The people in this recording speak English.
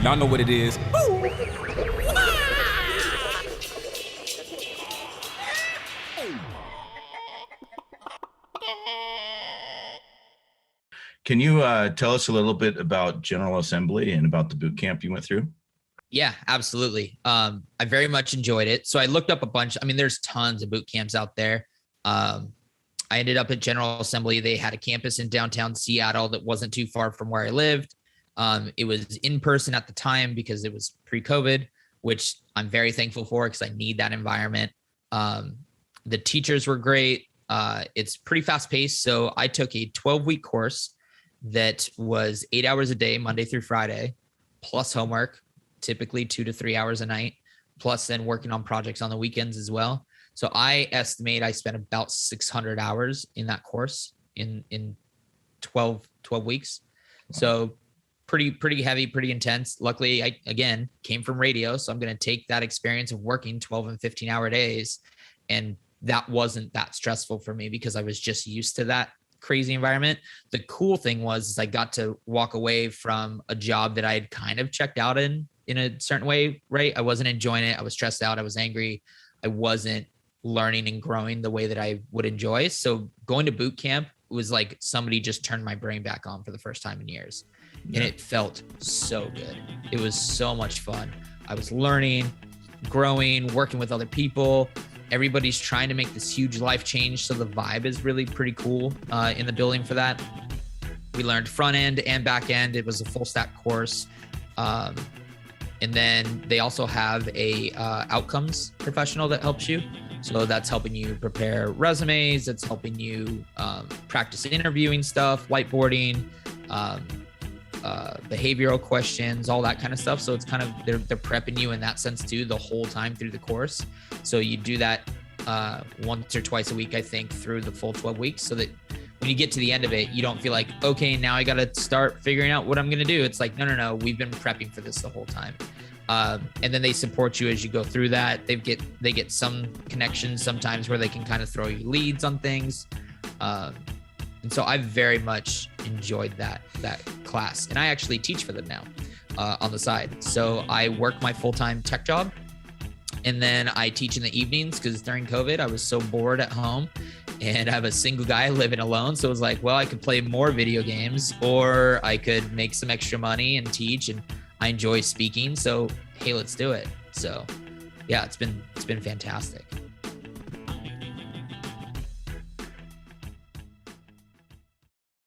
Y'all know what it is. Can you tell us a little bit about General Assembly and about the boot camp you went through? Yeah, absolutely. I very much enjoyed it. So I looked up a bunch. I mean, there's tons of boot camps out there. I ended up at General Assembly. They had a campus in downtown Seattle that wasn't too far from where I lived. It was in person at the time because it was pre-COVID, which I'm very thankful for because I need that environment. The teachers were great. It's pretty fast paced. So I took a 12-week course that was 8 hours a day, Monday through Friday, plus homework, typically 2 to 3 hours a night, plus then working on projects on the weekends as well. So I estimate I spent about 600 hours in that course in 12 weeks. So pretty heavy, pretty intense. Luckily, I, again, came from radio. So I'm going to take that experience of working 12 and 15 hour days. And that wasn't that stressful for me because I was just used to that crazy environment. The cool thing was is I got to walk away from a job that I had kind of checked out in a certain way, right? I wasn't enjoying it. I was stressed out. I was angry. I wasn't learning and growing the way that I would enjoy. So going to boot camp was like somebody just turned my brain back on for the first time in years. And it felt so good. It was so much fun. I was learning, growing, working with other people. Everybody's trying to make this huge life change. So the vibe is really pretty cool in the building for that. We learned front end and back end. It was a full stack course. And then they also have a outcomes professional that helps you. So that's helping you prepare resumes. It's helping you practice interviewing stuff, whiteboarding, behavioral questions, all that kind of stuff. So it's kind of, they're prepping you in that sense too, the whole time through the course. So you do that once or twice a week, I think, through the full 12 weeks so that when you get to the end of it, you don't feel like, okay, now I got to start figuring out what I'm going to do. It's like, no, we've been prepping for this the whole time. And then they support you as you go through that. They get some connections sometimes where they can kind of throw you leads on things. And so I very much enjoyed that class. And I actually teach for them now on the side. So I work my full-time tech job. And then I teach in the evenings because during COVID, I was so bored at home and I have a single guy living alone. So it was like, well, I could play more video games or I could make some extra money and teach. And I enjoy speaking. So, hey, let's do it. So yeah, it's been fantastic.